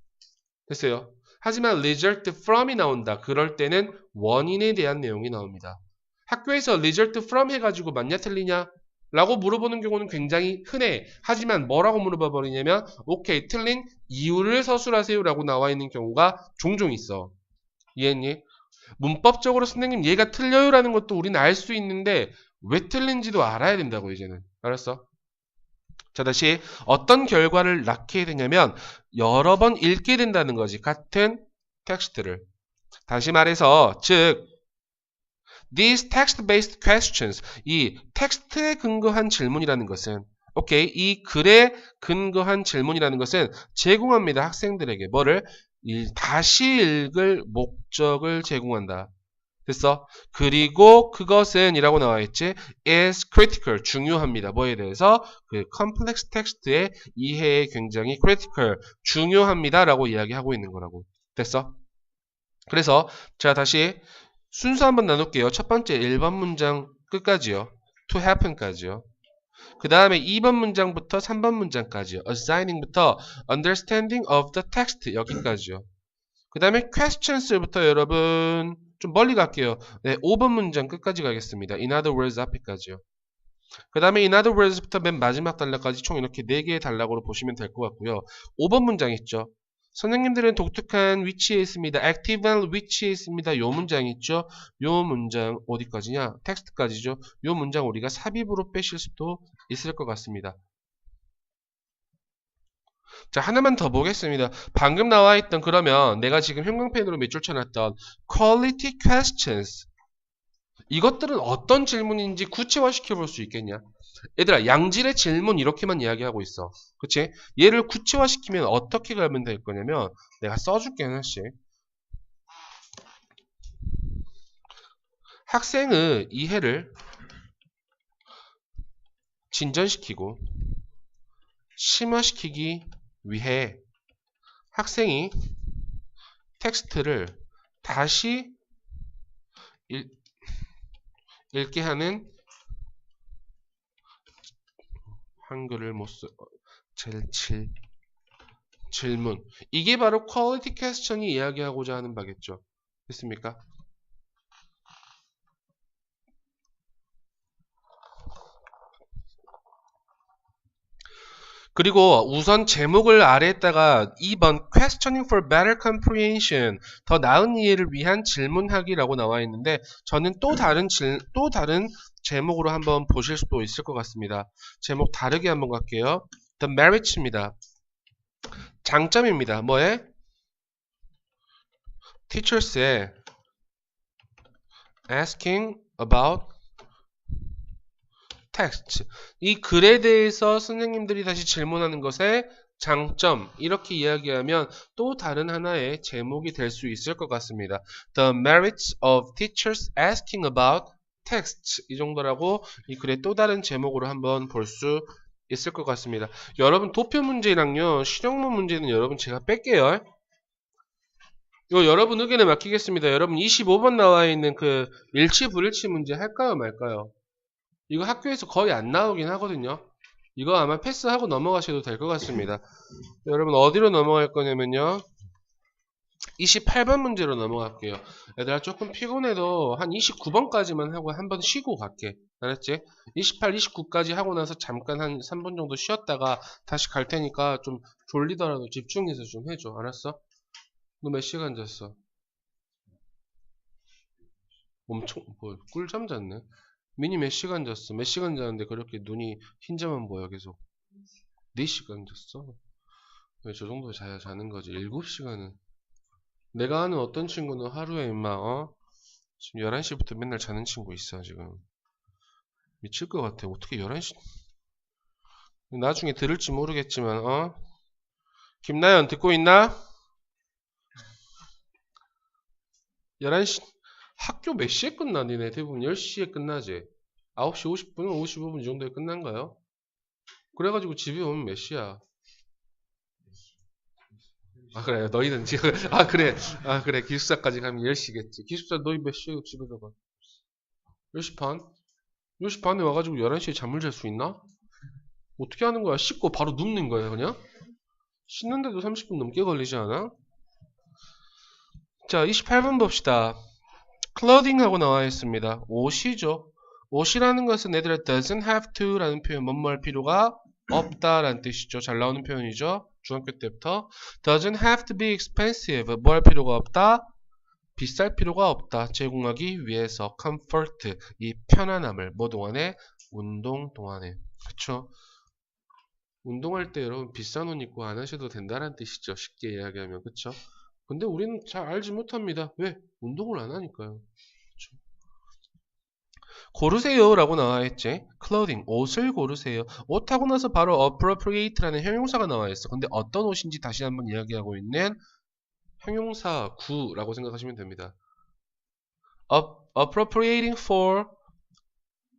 됐어요? 하지만 result from이 나온다. 그럴 때는 원인에 대한 내용이 나옵니다. 학교에서 result from 해가지고 맞냐 틀리냐? 라고 물어보는 경우는 굉장히 흔해. 하지만 뭐라고 물어봐 버리냐면 오케이 틀린 이유를 서술하세요 라고 나와 있는 경우가 종종 있어. 이해했니? 문법적으로 선생님 얘가 틀려요 라는 것도 우리는 알 수 있는데 왜 틀린지도 알아야 된다고 이제는. 알았어? 자 다시 어떤 결과를 낳게 되냐면 여러 번 읽게 된다는 거지. 같은 텍스트를. 다시 말해서 즉 These text-based questions, 이 텍스트에 근거한 질문이라는 것은 오케이, 이 글에 근거한 질문이라는 것은 제공합니다. 학생들에게 뭐를? 다시 읽을 목적을 제공한다. 됐어? 그리고 그것은 이라고 나와 있지 is critical, 중요합니다. 뭐에 대해서? 그 complex text의 이해에 굉장히 critical, 중요합니다 라고 이야기하고 있는 거라고. 됐어? 그래서 자 다시 순서 한번 나눌게요. 첫 번째 1번 문장 끝까지요. to happen까지요. 그 다음에 2번 문장부터 3번 문장까지요. assigning부터 understanding of the text 여기까지요. 그 다음에 questions부터 여러분 좀 멀리 갈게요. 네, 5번 문장 끝까지 가겠습니다. in other words 앞에까지요. 그 다음에 in other words부터 맨 마지막 단락까지 총 이렇게 4개의 단락으로 보시면 될 것 같고요. 5번 문장 있죠. 선생님들은 독특한 위치에 있습니다. active한 위치에 있습니다. 요 문장 있죠. 요 문장 어디까지냐? 텍스트까지죠. 요 문장 우리가 삽입으로 빼실 수도 있을 것 같습니다. 자, 하나만 더 보겠습니다. 방금 나와 있던 그러면 내가 지금 형광펜으로 몇 줄 쳐놨던 quality questions. 이것들은 어떤 질문인지 구체화시켜 볼 수 있겠냐? 얘들아, 양질의 질문 이렇게만 이야기하고 있어. 그치? 얘를 구체화시키면 어떻게 가면 될 거냐면 내가 써줄게 하나씩. 학생의 이해를 진전시키고 심화시키기 위해 학생이 텍스트를 다시 읽게 하는 한글을 못 써. 질문. 이게 바로 퀄리티 퀘스천이 이야기하고자 하는 바겠죠. 됐습니까? 그리고 우선 제목을 아래에다가 2번 questioning for better comprehension 더 나은 이해를 위한 질문하기라고 나와 있는데 저는 또 다른 제목으로 한번 보실 수도 있을 것 같습니다. 제목 다르게 한번 갈게요. The merits입니다. 장점입니다. 뭐에? teachers의 asking about text. 이 글에 대해서 선생님들이 다시 질문하는 것의 장점 이렇게 이야기하면 또 다른 하나의 제목이 될 수 있을 것 같습니다. The merits of teachers asking about text 이 정도라고 이 글의 또 다른 제목으로 한번 볼 수 있을 것 같습니다. 여러분 도표 문제랑요 실용문 문제는 여러분 제가 뺄게요. 이거 여러분 의견에 맡기겠습니다. 여러분 25번 나와 있는 그 일치 불일치 문제 할까요 말까요? 이거 학교에서 거의 안 나오긴 하거든요. 이거 아마 패스하고 넘어가셔도 될 것 같습니다. 여러분 어디로 넘어갈 거냐면요. 28번 문제로 넘어갈게요. 얘들아 조금 피곤해도 한 29번까지만 하고 한번 쉬고 갈게. 알았지? 28, 29까지 하고 나서 잠깐 한 3분 정도 쉬었다가 다시 갈 테니까 좀 졸리더라도 집중해서 좀 해줘. 알았어? 너 몇 시간 잤어? 엄청 꿀잠 잤네. 미니 몇 시간 잤어? 몇 시간 잤는데 그렇게 눈이 흰자만 보여 계속? 4시간 잤어? 왜 저 정도 자야 자는 거지? 7시간은. 내가 아는 어떤 친구는 하루에 임마 지금 11시부터 맨날 자는 친구 있어 지금. 미칠 것 같아. 어떻게 11시 나중에 들을지 모르겠지만 김나연 듣고 있나? 11시 학교 몇 시에 끝나? 니네 대부분 10시에 끝나지? 9시 50분, 55분 이 정도에 끝난가요? 그래가지고 집에 오면 몇 시야? 아 그래 너희는 지금 그래 기숙사까지 가면 10시겠지. 기숙사 너희 몇 시에 집에 들어가? 10시 반? 10시 반에 와가지고 11시에 잠을 잘 수 있나? 어떻게 하는 거야? 씻고 바로 눕는 거야 그냥? 씻는데도 30분 넘게 걸리지 않아? 자 28번 봅시다. clothing 하고 나와 있습니다. 옷이죠. 옷이라는 것은 얘들아 doesn't have to 라는 표현 뭐뭐 할 필요가 없다 라는 뜻이죠. 잘 나오는 표현이죠. 중학교 때부터 doesn't have to be expensive 뭐 할 필요가 없다? 비쌀 필요가 없다. 제공하기 위해서 comfort 이 편안함을 뭐 동안에? 운동 동안에. 그쵸? 운동할 때 여러분 비싼 옷 입고 안 하셔도 된다는 뜻이죠. 쉽게 이야기하면 그쵸? 근데 우리는 잘 알지 못합니다. 왜? 운동을 안 하니까요. 그쵸? 고르세요 라고 나와있지. clothing, 옷을 고르세요. 옷하고 나서 바로 appropriate라는 형용사가 나와있어. 근데 어떤 옷인지 다시 한번 이야기하고 있는 형용사 구라고 생각하시면 됩니다. appropriating for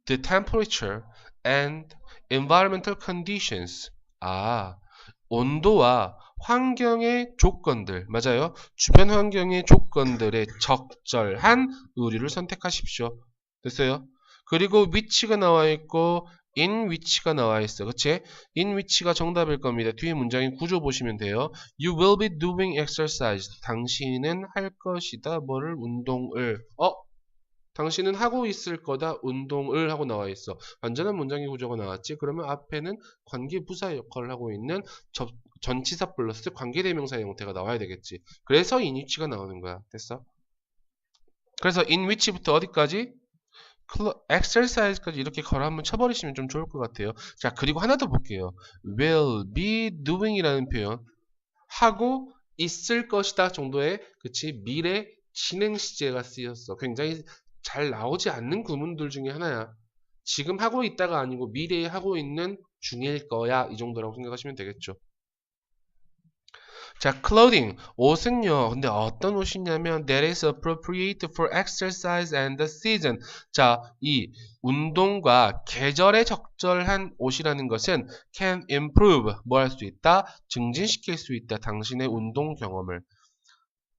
the temperature and environmental conditions. 온도와 환경의 조건들, 맞아요. 주변 환경의 조건들에 적절한 의류를 선택하십시오. 됐어요? 그리고 which가 나와 있고 in which가 나와 있어. 그치? in which가 정답일 겁니다. 뒤에 문장의 구조 보시면 돼요. You will be doing exercise. 당신은 할 것이다. 뭐를? 운동을. 당신은 하고 있을 거다 운동을 하고 나와 있어. 완전한 문장의 구조가 나왔지. 그러면 앞에는 관계부사 역할을 하고 있는 전치사 플러스 관계대명사의 형태가 나와야 되겠지. 그래서 in which가 나오는 거야. 됐어? 그래서 in which부터 어디까지? exercise까지 이렇게 걸어 한번 쳐버리시면 좀 좋을 것 같아요. 자, 그리고 하나 더 볼게요. will be doing 이라는 표현. 하고 있을 것이다 정도의, 그치, 미래 진행 시제가 쓰였어. 굉장히 잘 나오지 않는 구문들 중에 하나야. 지금 하고 있다가 아니고 미래에 하고 있는 중일 거야. 이 정도라고 생각하시면 되겠죠. 자, clothing. 옷은요. 근데 어떤 옷이냐면 that is appropriate for exercise and the season. 자, 이 운동과 계절에 적절한 옷이라는 것은 can improve. 뭐 할 수 있다? 증진시킬 수 있다. 당신의 운동 경험을.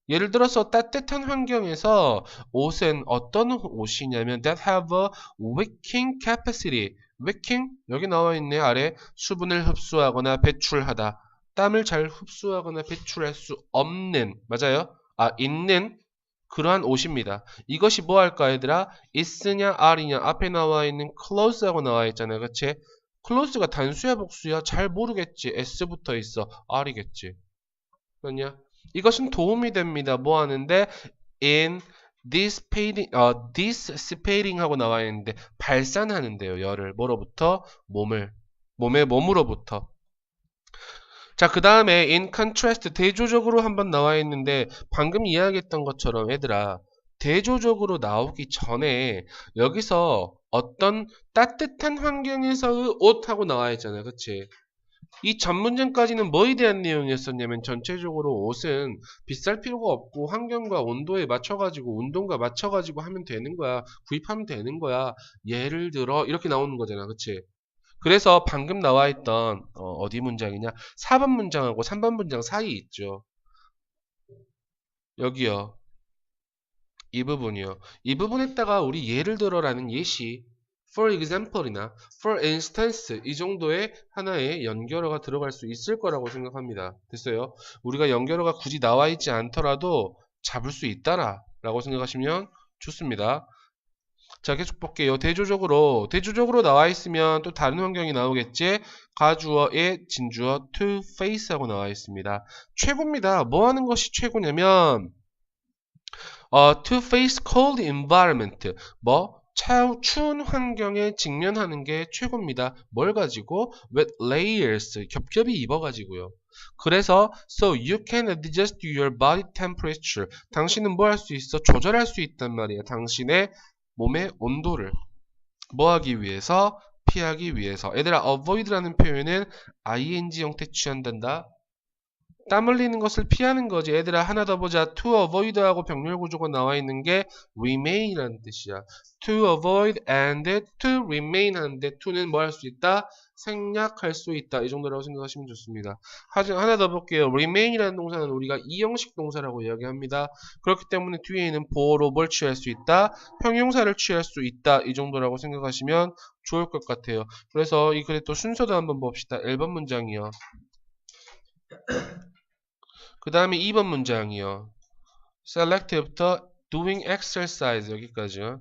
예를 들어서 따뜻한 환경에서 옷은 어떤 옷이냐면 that have a wicking capacity. wicking 여기 나와 있네. 아래 수분을 흡수하거나 배출하다. 땀을 잘 흡수하거나 배출할 수 없는, 맞아요? 있는 그러한 옷입니다. 이것이 뭐 할까 얘들아? is냐 are냐 앞에 나와 있는 close하고 나와 있잖아요. 그치? close가 단수야 복수야? 잘 모르겠지. s 붙어 있어. are겠지. 그렇냐? 이것은 도움이 됩니다. 뭐 하는데? in dissipating 하고 나와 있는데 발산하는데요. 열을 뭐로부터? 몸의 몸으로부터. 자, 그 다음에 in contrast 대조적으로 한번 나와 있는데 방금 이야기했던 것처럼 얘들아 대조적으로 나오기 전에 여기서 어떤 따뜻한 환경에서의 옷하고 나와 있잖아요. 그치? 이 전문점까지는 뭐에 대한 내용이었었냐면 전체적으로 옷은 비쌀 필요가 없고 환경과 온도에 맞춰가지고 운동과 맞춰가지고 하면 되는 거야. 구입하면 되는 거야. 예를 들어 이렇게 나오는 거잖아. 그치? 그래서 방금 나와 있던 어디 문장이냐? 4번 문장하고 3번 문장 사이 있죠. 여기요. 이 부분이요. 이 부분에다가 우리 예를 들어라는 예시 for example이나 for instance 이 정도의 하나의 연결어가 들어갈 수 있을 거라고 생각합니다. 됐어요? 우리가 연결어가 굳이 나와 있지 않더라도 잡을 수 있다라 라고 생각하시면 좋습니다. 자, 계속 볼게요. 대조적으로 나와 있으면 또 다른 환경이 나오겠지. 가주어의 진주어 to face 하고 나와 있습니다. 최고입니다. 뭐 하는 것이 최고냐면 to face cold environment. 추운 환경에 직면하는 게 최고입니다. 뭘 가지고? with layers. 겹겹이 입어가지고요. 그래서 so you can adjust your body temperature. 당신은 뭐 할 수 있어? 조절할 수 있단 말이야. 당신의 몸의 온도를. 뭐 하기 위해서? 피하기 위해서. 얘들아, avoid라는 표현은 ing 형태 취한단다. 땀 흘리는 것을 피하는 거지. 얘들아, 하나 더 보자. to avoid하고 병렬 구조가 나와 있는 게 remain이라는 뜻이야. to avoid and to remain 하는데 to는 뭐 할 수 있다? 생략할 수 있다. 이 정도라고 생각하시면 좋습니다. 하나 더 볼게요. remain이라는 동사는 우리가 이형식 동사라고 이야기합니다. 그렇기 때문에 뒤에는 보어로 뭘 취할 수 있다? 형용사를 취할 수 있다. 이 정도라고 생각하시면 좋을 것 같아요. 그래서 이 글의 또 순서도 한번 봅시다. 1번 문장이요. 그 다음에 2번 문장이요. select부터 doing exercise 여기까지요.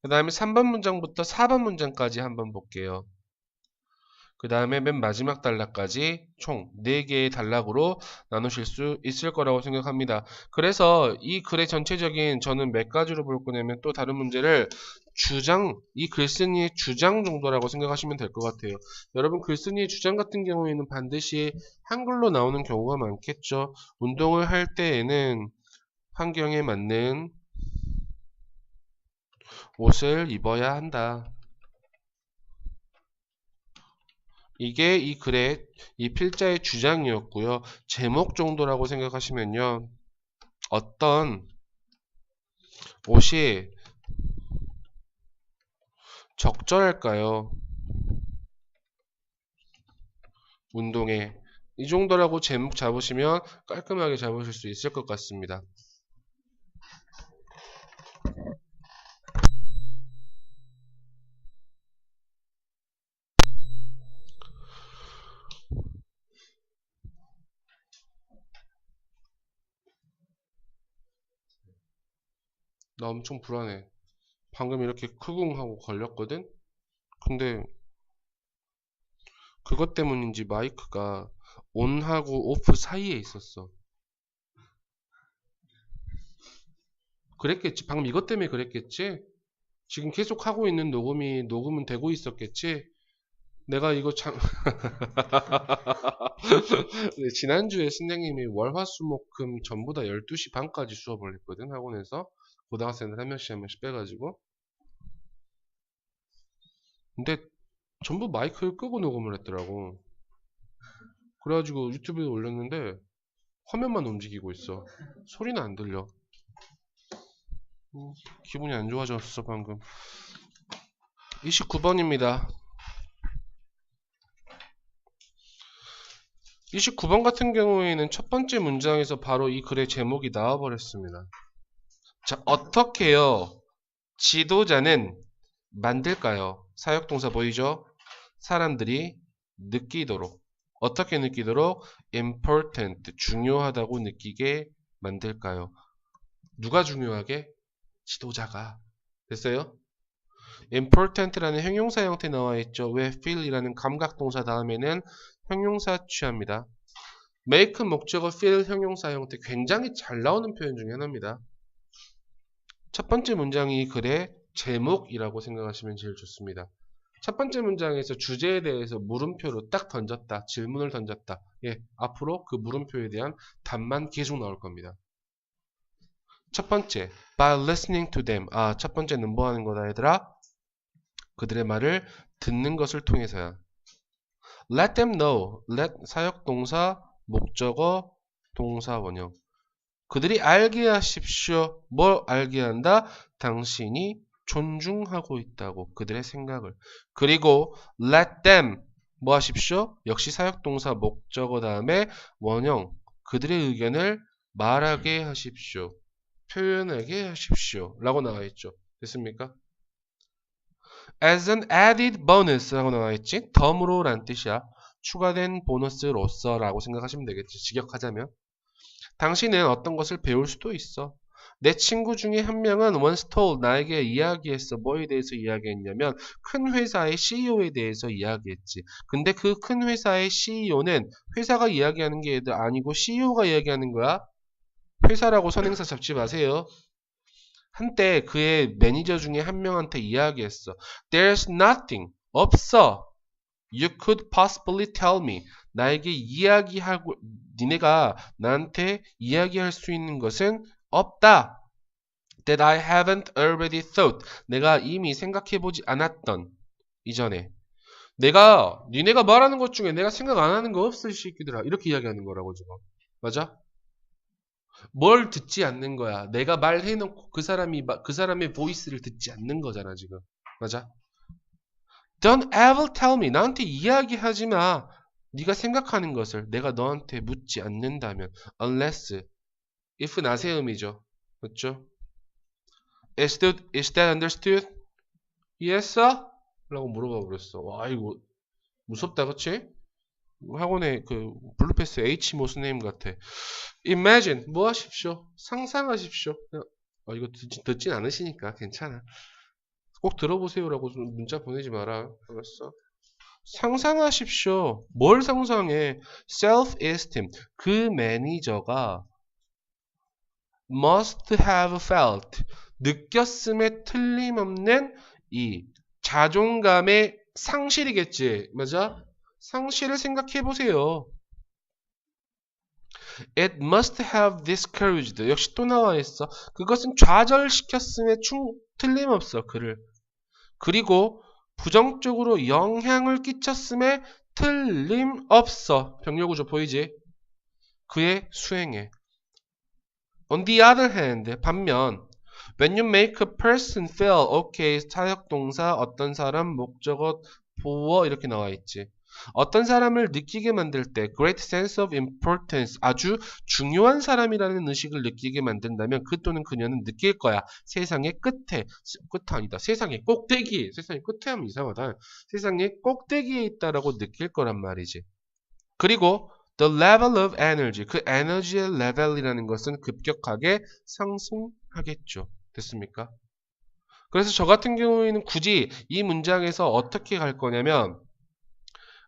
그 다음에 3번 문장부터 4번 문장까지 한번 볼게요. 그 다음에 맨 마지막 단락까지 총 4개의 단락으로 나누실 수 있을 거라고 생각합니다. 그래서 이 글의 전체적인 저는 몇 가지로 볼 거냐면 또 다른 문제를 이 글쓴이의 주장 정도라고 생각하시면 될 것 같아요. 여러분 글쓴이의 주장 같은 경우에는 반드시 한글로 나오는 경우가 많겠죠. 운동을 할 때에는 환경에 맞는 옷을 입어야 한다. 이게 이 글의 이 필자의 주장이었고요. 제목 정도라고 생각하시면요. 어떤 옷이 적절할까요? 운동에. 이 정도라고 제목 잡으시면 깔끔하게 잡으실 수 있을 것 같습니다. 나 엄청 불안해. 방금 이렇게 크궁 하고 걸렸거든? 근데 그것 때문인지 마이크가 온하고 오프 사이에 있었어. 그랬겠지. 방금 이것 때문에 그랬겠지. 지금 계속 하고 있는 녹음은 되고 있었겠지. 내가 이거 참 네, 지난주에 선생님이 월화수목금 전부 다 12시 반까지 수업을 했거든. 학원에서 고등학생들 한 명씩 빼가지고. 근데 전부 마이크를 끄고 녹음을 했더라고. 그래가지고 유튜브에 올렸는데 화면만 움직이고 있어. 소리는 안 들려. 기분이 안 좋아졌어 방금. 29번입니다. 29번 같은 경우에는 첫 번째 문장에서 바로 이 글의 제목이 나와버렸습니다. 자, 어떻게요? 지도자는 만들까요? 사역동사 보이죠? 사람들이 느끼도록. 어떻게 느끼도록? important, 중요하다고 느끼게 만들까요? 누가 중요하게? 지도자가. 됐어요? important라는 형용사 형태 나와 있죠. 왜 feel이라는 감각동사 다음에는 형용사 취합니다. make 목적어 feel 형용사 형태 굉장히 잘 나오는 표현 중에 하나입니다. 첫 번째 문장이 이 글의 제목이라고 생각하시면 제일 좋습니다. 첫 번째 문장에서 주제에 대해서 물음표로 딱 던졌다. 질문을 던졌다. 예, 앞으로 그 물음표에 대한 답만 계속 나올 겁니다. 첫 번째, by listening to them. 아, 첫 번째는 뭐 하는 거다 얘들아? 그들의 말을 듣는 것을 통해서야. Let them know. Let 사역동사, 목적어, 동사 원형. 그들이 알게 하십시오. 뭘 알게 한다? 당신이 존중하고 있다고. 그들의 생각을. 그리고 let them 뭐 하십시오? 역시 사역동사, 목적어 다음에 원형. 그들의 의견을 말하게 하십시오. 표현하게 하십시오. 라고 나와 있죠. 됐습니까? As an added bonus 라고 나와 있지? 덤으로 란 뜻이야. 추가된 보너스로서 라고 생각하시면 되겠지. 직역하자면. 당신은 어떤 것을 배울 수도 있어. 내 친구 중에 한 명은 once told 나에게 이야기했어. 뭐에 대해서 이야기했냐면 큰 회사의 CEO에 대해서 이야기했지. 근데 그 큰 회사의 CEO는 회사가 이야기하는 게 아니고 CEO가 이야기하는 거야. 회사라고 선행사 잡지 마세요. 한때 그의 매니저 중에 한 명한테 이야기했어. There's nothing. 없어. You could possibly tell me. 나에게 이야기하고 니네가 나한테 이야기할 수 있는 것은 없다. That I haven't already thought. 내가 이미 생각해보지 않았던 이전에. 니네가 말하는 것 중에 내가 생각 안 하는 거 없어 이 새끼들아. 이렇게 이야기하는 거라고 지금. 맞아? 뭘 듣지 않는 거야. 내가 말해놓고 그 사람의 보이스를 듣지 않는 거잖아 지금. 맞아? Don't ever tell me. 나한테 이야기하지 마. 네가 생각하는 것을 내가 너한테 묻지 않는다면 unless if 나세음이죠. 맞죠? Is that understood? Yes, sir? 라고 물어봐 버렸어. 와 이거 무섭다 그치? 학원에 그 블루패스 H 모스네임 같아. Imagine 뭐 하십시오? 상상하십시오. 이거 듣진 않으시니까 괜찮아. 꼭 들어보세요라고 문자 보내지 마라. 알았어? 상상하십시오. 뭘 상상해? Self-esteem. 그 매니저가 must have felt. 느꼈음에 틀림없는 이 자존감의 상실이겠지. 맞아? 상실을 생각해 보세요. It must have discouraged. 역시 또 나와 있어. 그것은 좌절시켰음에 틀림없어. 그를. 그리고 부정적으로 영향을 끼쳤음에 틀림없어. 병렬구조 보이지? 그의 수행에. On the other hand, 반면 when you make a person feel okay, 사역동사, 어떤 사람, 목적어, 보어 이렇게 나와 있지. 어떤 사람을 느끼게 만들 때 great sense of importance, 아주 중요한 사람이라는 의식을 느끼게 만든다면 그 또는 그녀는 느낄 거야. 세상의 끝에, 끝 아니다. 세상의 꼭대기, 세상의 끝에 하면 이상하다. 세상의 꼭대기에 있다라고 느낄 거란 말이지. 그리고 the level of energy, 그 에너지의 레벨이라는 것은 급격하게 상승하겠죠. 됐습니까? 그래서 저 같은 경우에는 굳이 이 문장에서 어떻게 갈 거냐면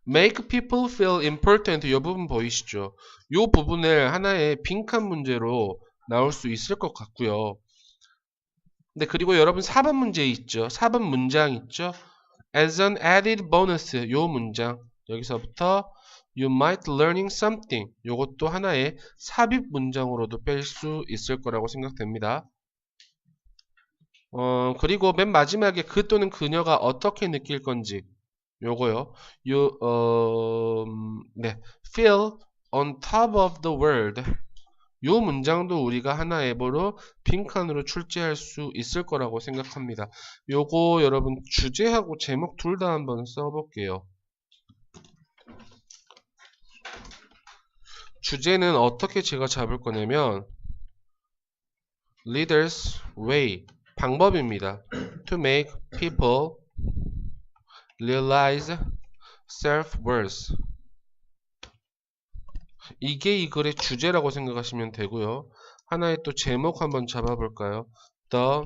make people feel important 이 부분 보이시죠? 이 부분을 하나의 빈칸 문제로 나올 수 있을 것 같고요. 네, 그리고 여러분 4번 문제 있죠? 4번 문장 있죠? as an added bonus 요 문장 여기서부터 you might learning something 요것도 하나의 삽입 문장으로도 뺄 수 있을 거라고 생각됩니다. 그리고 맨 마지막에 그 또는 그녀가 어떻게 느낄 건지 요거요. 네, feel on top of the world 요 문장도 우리가 하나의 뭐로 빈칸으로 출제할 수 있을 거라고 생각합니다. 요거 여러분 주제하고 제목 둘 다 한번 써볼게요. 주제는 어떻게 제가 잡을 거냐면 leaders way 방법입니다. to make people realize self-worth 이게 이 글의 주제라고 생각하시면 되고요. 하나의 또 제목 한번 잡아볼까요? The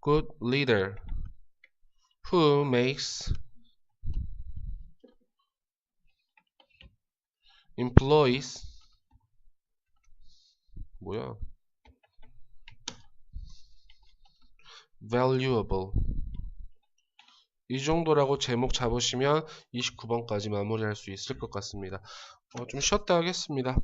good leader who makes employees 뭐야? valuable 이 정도라고 제목 잡으시면 29번까지 마무리할 수 있을 것 같습니다. 좀 쉬었다 하겠습니다.